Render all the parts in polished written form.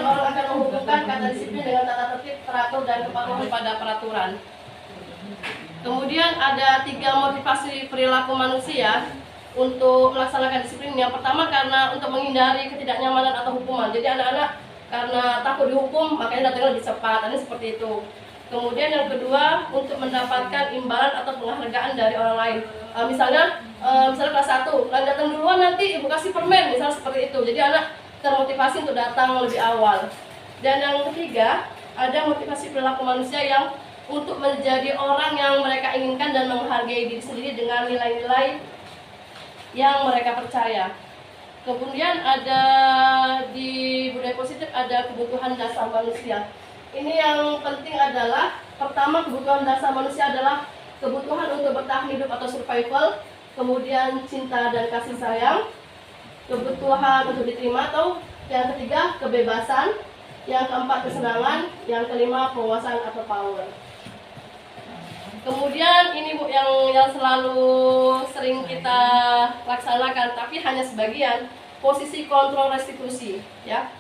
orang akan menghubungkan kata disiplin dengan tata tertib, teratur, dan kepatuhan pada peraturan. Kemudian ada 3 motivasi perilaku manusia untuk melaksanakan disiplin. Yang pertama karena untuk menghindari ketidaknyamanan atau hukuman. Jadi anak-anak karena takut dihukum makanya datangnya lebih cepat. Ini seperti itu. Kemudian yang kedua untuk mendapatkan imbalan atau penghargaan dari orang lain. Misalnya kelas 1, kalian datang duluan nanti ibu kasih permen, misalnya seperti itu. Jadi anak termotivasi untuk datang lebih awal. Dan yang ketiga ada motivasi perilaku manusia yang untuk menjadi orang yang mereka inginkan dan menghargai diri sendiri dengan nilai-nilai yang mereka percaya. Kemudian ada di budaya positif ada kebutuhan dasar manusia. Ini yang penting adalah pertama kebutuhan dasar manusia adalah kebutuhan untuk bertahan hidup atau survival, kemudian cinta dan kasih sayang, kebutuhan untuk diterima atau yang ketiga kebebasan, yang keempat kesenangan, yang kelima penguasaan atau power. Kemudian ini Bu yang selalu sering kita laksanakan tapi hanya sebagian, posisi kontrol restitusi ya.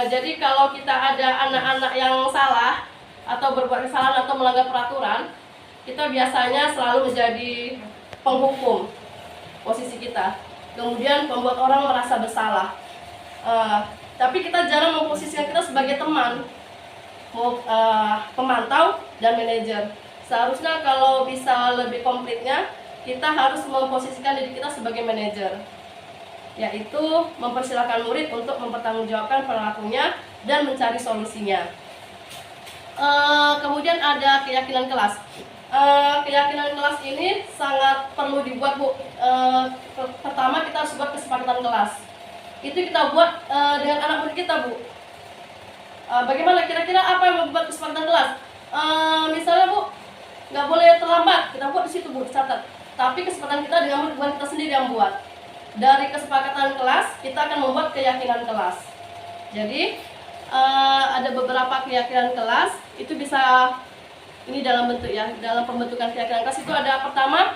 Jadi kalau kita ada anak-anak yang salah atau berbuat kesalahan atau melanggar peraturan, kita biasanya selalu menjadi penghukum posisi kita. Kemudian membuat orang merasa bersalah. Tapi kita jarang memposisikan kita sebagai teman, pemantau dan manajer. Seharusnya kalau bisa lebih komplitnya, kita harus memposisikan diri kita sebagai manajer, yaitu mempersilahkan murid untuk mempertanggungjawabkan perilakunya dan mencari solusinya. Kemudian ada keyakinan kelas. Keyakinan kelas ini sangat perlu dibuat Bu. Pertama kita harus buat kesepakatan kelas. Itu kita buat dengan anak murid kita Bu. Bagaimana kira-kira apa yang membuat kesepakatan kelas? Misalnya Bu, nggak boleh terlambat, kita buat di situ Bu, dicatat. Tapi kesepakatan kita dengan murid bukan kita sendiri yang buat. Dari kesepakatan kelas kita akan membuat keyakinan kelas. Jadi ada beberapa keyakinan kelas itu bisa ini dalam bentuk ya, dalam pembentukan keyakinan kelas itu ada pertama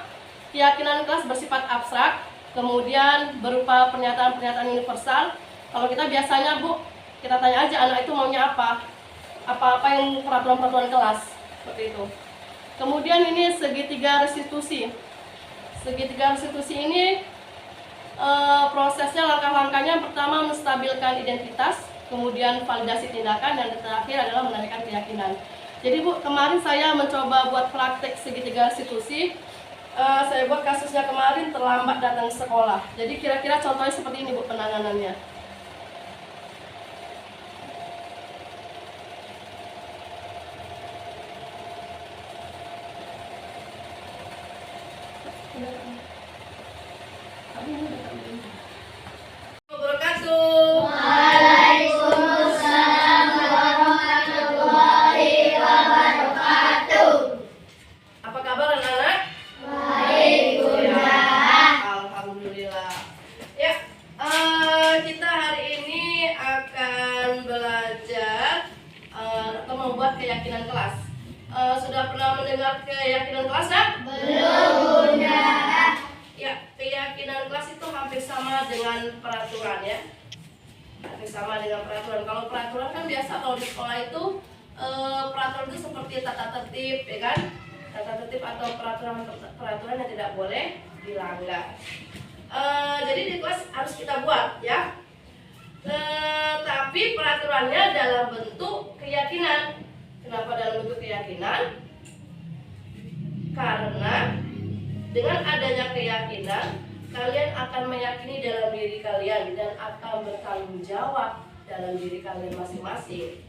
keyakinan kelas bersifat abstrak, kemudian berupa pernyataan-pernyataan universal. Kalau kita biasanya Bu, kita tanya aja anak itu maunya apa yang peraturan-peraturan kelas seperti itu. Kemudian ini segitiga restitusi. Segitiga restitusi ini prosesnya langkah-langkahnya pertama menstabilkan identitas, kemudian validasi tindakan, dan terakhir adalah menandakan keyakinan. Jadi Bu, kemarin saya mencoba buat praktek segitiga restitusi. Saya buat kasusnya kemarin terlambat datang ke sekolah. Jadi kira-kira contohnya seperti ini Bu penanganannya. Waalaikumsalam warahmatullahi wabarakatuh. Apa kabar anak-anak? Baik, Bunda. Alhamdulillah. Ya, kita hari ini akan belajar atau membuat keyakinan kelas. Sudah pernah mendengar keyakinan kelas, Nak? Belum, Bunda. Ya, keyakinan kelas itu hampir sama dengan peraturan ya. Hampir sama dengan peraturan. Kalau peraturan kan biasa kalau di sekolah itu peraturan itu seperti tata tertib, ya kan? Tata tertib atau peraturan yang tidak boleh dilanggar. Jadi di kelas harus kita buat ya. Tapi peraturannya dalam bentuk keyakinan. Kenapa dalam bentuk keyakinan? Karena dengan adanya keyakinan, kalian akan meyakini dalam diri kalian dan akan bertanggung jawab dalam diri kalian masing-masing.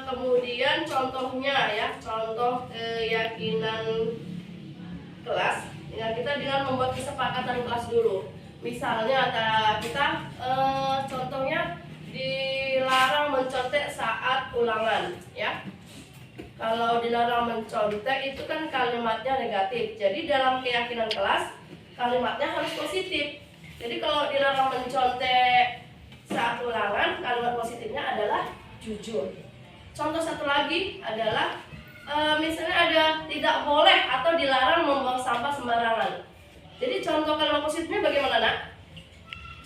Kemudian contohnya ya, contoh keyakinan kelas. Ya, kita dengan membuat kesepakatan kelas dulu. Misalnya kita contohnya dilarang mencontek saat ulangan ya. Kalau dilarang mencontek itu kan kalimatnya negatif. Jadi dalam keyakinan kelas kalimatnya harus positif. Jadi kalau dilarang mencontek saat ulangan, kalimat positifnya adalah jujur. Contoh satu lagi adalah misalnya ada tidak boleh atau dilarang membuang sampah sembarangan. Jadi contoh kalimat positifnya bagaimana, Nak?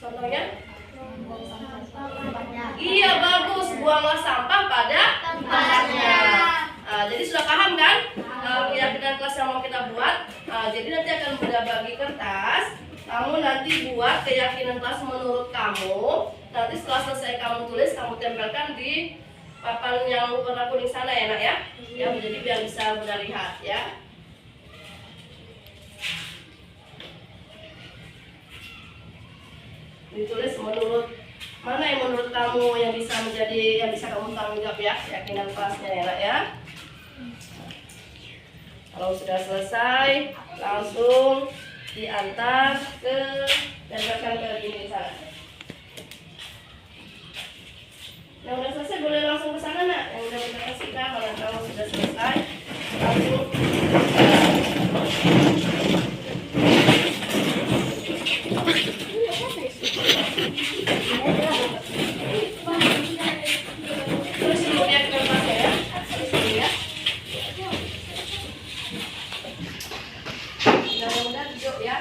Contohnya Iya, bagus. Buanglah sampah pada tempatnya. Jadi sudah paham kan keyakinan kelas yang mau kita buat? Jadi nanti akan Bunda bagi kertas. Kamu nanti buat keyakinan kelas menurut kamu. Nanti setelah selesai kamu tulis, kamu tempelkan di papan yang warna kuning sana ya nak ya. Ya, jadi biar bisa Bunda lihat ya. Ditulis menurut mana yang menurut kamu yang bisa kamu tanggung jawab ya, keyakinan kelasnya ya nak ya. Kalau sudah selesai, langsung diantar dan bahkan ke ini sana. Yang udah selesai boleh langsung ke sana nak. Yang udah kita kasihkan kalau kamu sudah selesai, langsung. Terus kemudian ke kelasnya ya. Terus ya. Mudah-mudahan duduk ya.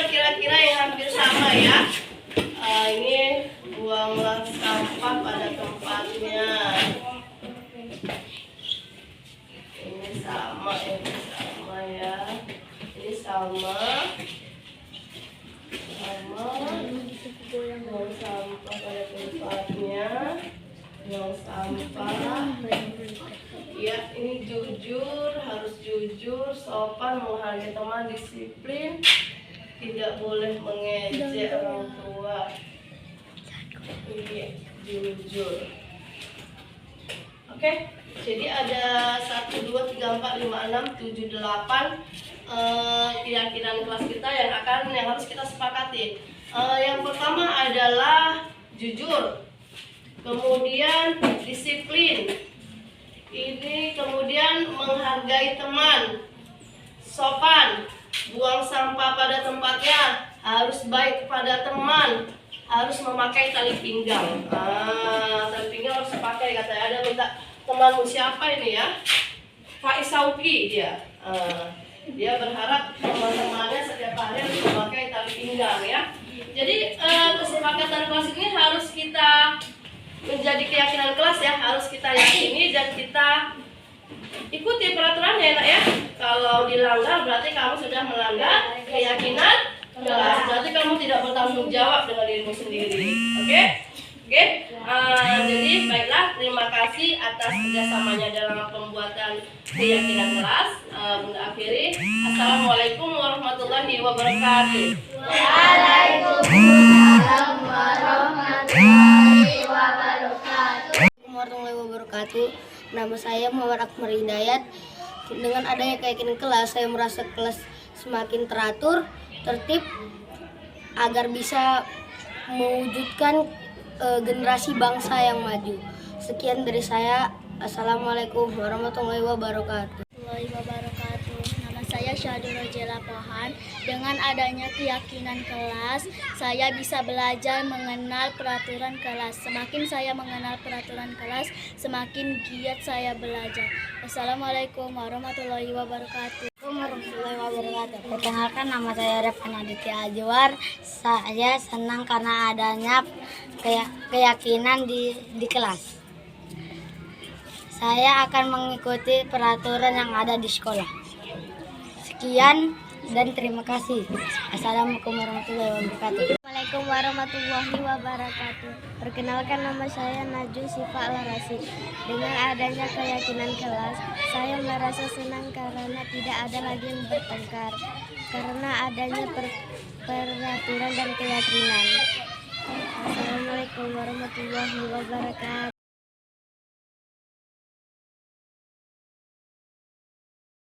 Kira-kira yang hampir sama ya. Ini buanglah sampah pada tempatnya. Ini sama ya. Ini sama. Buang sampah pada tempatnya. Buang sampah. Ya, ini jujur, harus jujur, sopan, menghargai teman, disiplin. Tidak boleh mengejek orang tua. Ini jujur. Oke, jadi ada 1, 2, 3, 4, 5, 6, 7, 8 keyakinan kelas kita yang harus kita sepakati. Yang pertama adalah jujur, kemudian disiplin, ini kemudian menghargai teman, sopan, buang sampah pada tempatnya, harus baik kepada teman, harus memakai tali pinggang. Tali pinggang harus dipakai, katanya. Ada minta temanmu siapa ini ya? Pak Isauki dia. Dia berharap teman-temannya setiap hari harus memakai tali pinggang ya. Jadi kesepakatan kelas ini harus kita menjadi keyakinan kelas ya, harus kita yakini dan kita ikuti peraturannya ya nak ya. Kalau dilanggar berarti kamu sudah melanggar keyakinan kelas. Berarti kamu tidak bertanggung jawab dengan dirimu sendiri. Oke? Jadi baiklah, terima kasih atas kerjasamanya dalam pembuatan keyakinan kelas. Bunda akhiri. Assalamualaikum warahmatullahi wabarakatuh. Waalaikumsalam warahmatullahi wabarakatuh. Nama saya Muhammad Akmal Hidayat. Dengan adanya keyakinan kelas, saya merasa kelas semakin teratur, tertib, agar bisa mewujudkan generasi bangsa yang maju. Sekian dari saya. Assalamualaikum warahmatullahi wabarakatuh. Nama saya Syahdur Rojela Pohan. Dengan adanya keyakinan kelas, saya bisa belajar mengenal peraturan kelas. Semakin saya mengenal peraturan kelas, semakin giat saya belajar. Assalamualaikum warahmatullahi wabarakatuh. Perkenalkan, nama saya Revan Aditya Ajwar. Saya senang karena adanya keyakinan di kelas. Saya akan mengikuti peraturan yang ada di sekolah. Sekian dan terima kasih. Assalamualaikum warahmatullahi wabarakatuh. Assalamualaikum warahmatullahi wabarakatuh. Perkenalkan, nama saya Najwa Sifa Al-Rasid. Dengan adanya keyakinan kelas, saya merasa senang karena tidak ada lagi yang bertengkar. Karena adanya peraturan dan keyakinan. Assalamualaikum warahmatullahi wabarakatuh.